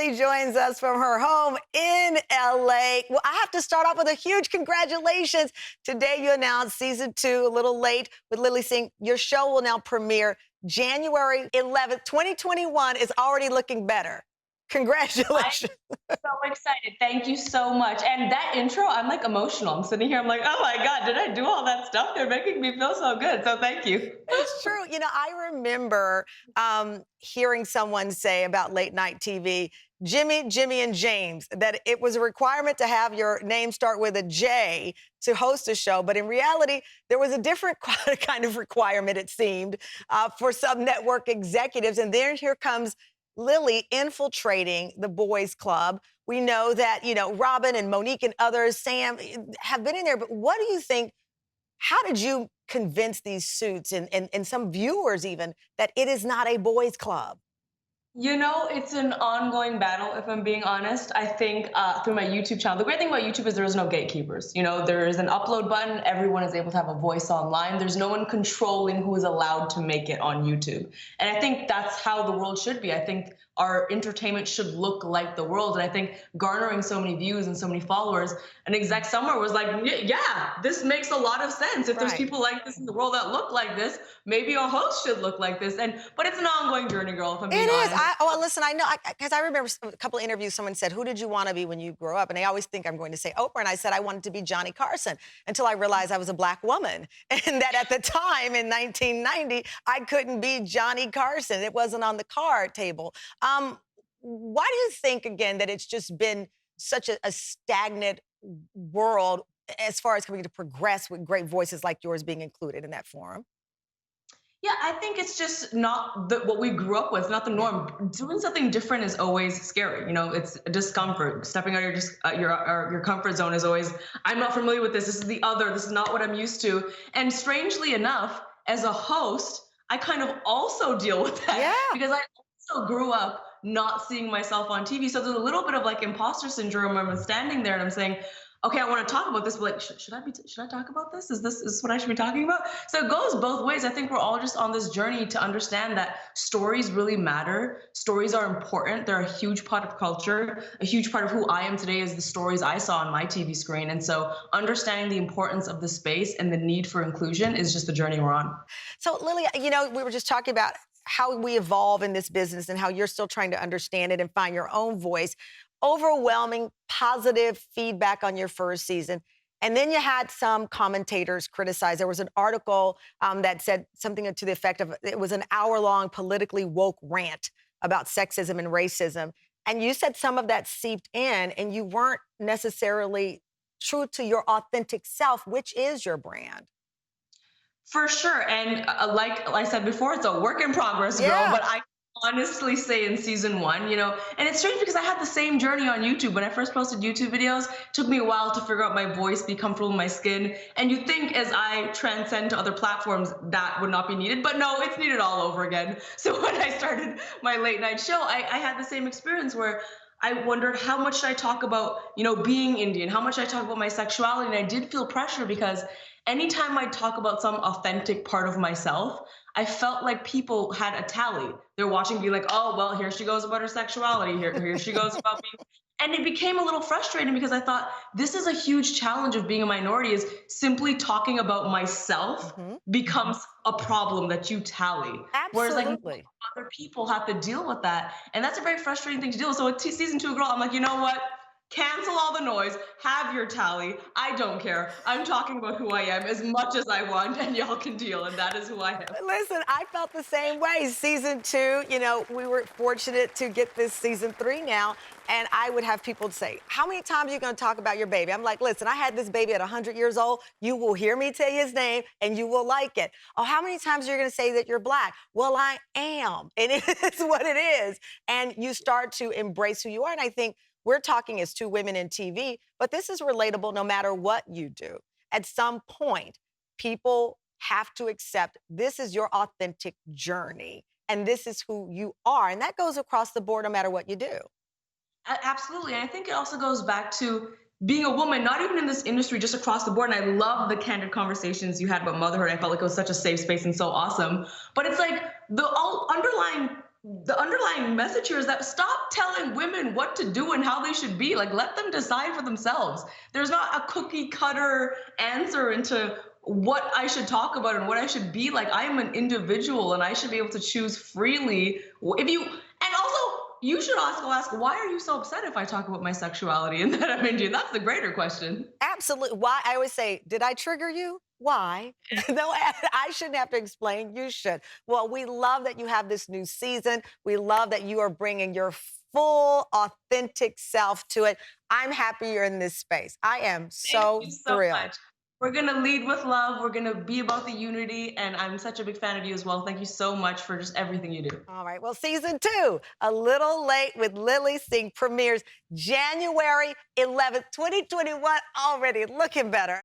Lilly joins us from her home in LA. Well, I have to start off with a huge congratulations. Today you announced season 2, a little late with Lilly Singh. Your show will now premiere January 11th. 2021 is already looking better. Congratulations. I'm so excited. Thank you so much. And that intro, I'm like emotional. I'm sitting here, I'm like, oh my God, did I do all that stuff? They're making me feel so good. So thank you. It's true. You know, I remember hearing someone say about late night TV, Jimmy, Jimmy, and James, that it was a requirement to have your name start with a J to host a show. But in reality, there was a different kind of requirement, it seemed, for some network executives. And then here comes Lilly infiltrating the boys club. We know that, Robin and Monique and others, Sam, have been in there. But what do you think? How did you convince these suits and some viewers even that it is not a boys club? It's an ongoing battle, if I'm being honest. I think through my YouTube channel, the great thing about YouTube is there is no gatekeepers. There is an upload button. Everyone is able to have a voice online. There's no one controlling who is allowed to make it on YouTube. And I think that's how the world should be. I think our entertainment should look like the world. And I think garnering so many views and so many followers, an exec somewhere was like, yeah, this makes a lot of sense. If there's people like this in the world that look like this, maybe a host should look like this. But it's an ongoing journey, girl, if I'm being honest. Listen, I know, because I remember a couple of interviews, someone said, who did you want to be when you grow up? And they always think I'm going to say Oprah. And I said I wanted to be Johnny Carson until I realized I was a Black woman. And that at the time in 1990, I couldn't be Johnny Carson. It wasn't on the card table. Why do you think, again, that it's just been such a stagnant world as far as coming to progress with great voices like yours being included in that forum? Yeah, I think it's just not what we grew up with, not the norm. Doing something different is always scary. It's a discomfort. Stepping out of your comfort zone is always, I'm not familiar with this. This is the other. This is not what I'm used to. And strangely enough, as a host, I kind of also deal with that because I also grew up not seeing myself on TV. So there's a little bit of like imposter syndrome where I'm standing there and I'm saying, okay, I want to talk about this, but like, should I talk about this? Is this what I should be talking about? So it goes both ways. I think we're all just on this journey to understand that stories really matter. Stories are important. They're a huge part of culture. A huge part of who I am today is the stories I saw on my TV screen. And so understanding the importance of the space and the need for inclusion is just the journey we're on. So Lilly, we were just talking about how we evolve in this business and how you're still trying to understand it and find your own voice. Overwhelming positive feedback on your first season. And then you had some commentators criticize. There was an article that said something to the effect of it was an hour-long politically woke rant about sexism and racism. And you said some of that seeped in and you weren't necessarily true to your authentic self, which is your brand. For sure. And like I said before, it's a work in progress, girl. But I honestly say in season 1, and it's strange because I had the same journey on YouTube. When I first posted YouTube videos, it took me a while to figure out my voice, be comfortable in my skin. And you'd think as I transcend to other platforms, that would not be needed. But no, it's needed all over again. So when I started my late night show, I had the same experience where I wondered how much should I talk about, being Indian, how much should I talk about my sexuality? And I did feel pressure because anytime I talk about some authentic part of myself, I felt like people had a tally. They're watching, be like, oh, well, here she goes about her sexuality. Here she goes about being. And it became a little frustrating because I thought this is a huge challenge of being a minority is simply talking about myself becomes a problem that you tally. Absolutely. Whereas like other people have to deal with that. And that's a very frustrating thing to deal with. So with season 2, girl, I'm like, you know what? Cancel all the noise, have your tally. I don't care. I'm talking about who I am as much as I want, and y'all can deal, and that is who I am. Listen, I felt the same way. Season 2, we were fortunate to get this season 3 now, and I would have people say, how many times are you going to talk about your baby? I'm like, listen, I had this baby at 100 years old. You will hear me say his name, and you will like it. Oh, how many times are you going to say that you're Black? Well, I am, and it is what it is. And you start to embrace who you are, and I think we're talking as 2 women in TV, but this is relatable no matter what you do. At some point, people have to accept this is your authentic journey and this is who you are. And that goes across the board no matter what you do. Absolutely. And I think it also goes back to being a woman, not even in this industry, just across the board. And I love the candid conversations you had about motherhood. I felt like it was such a safe space and so awesome. But it's like the underlying the underlying message here is that stop telling women what to do and how they should be. Like, let them decide for themselves. There's not a cookie cutter answer into what I should talk about and what I should be like. I am an individual and I should be able to choose freely. If you, and also, you should also ask, why are you so upset if I talk about my sexuality and that I'm Indian? That's the greater question. Absolutely. Why? I always say, did I trigger you? Why? No, I shouldn't have to explain. You should. Well, we love that you have this new season. We love that you are bringing your full, authentic self to it. I'm happy you're in this space. I am Thank so you so thrilled. much. We're going to lead with love. We're going to be about the unity. And I'm such a big fan of you as well. Thank you so much for just everything you do. All right. Well, season 2, A Little Late with Lilly Singh, premieres January 11th, 2021. Already looking better.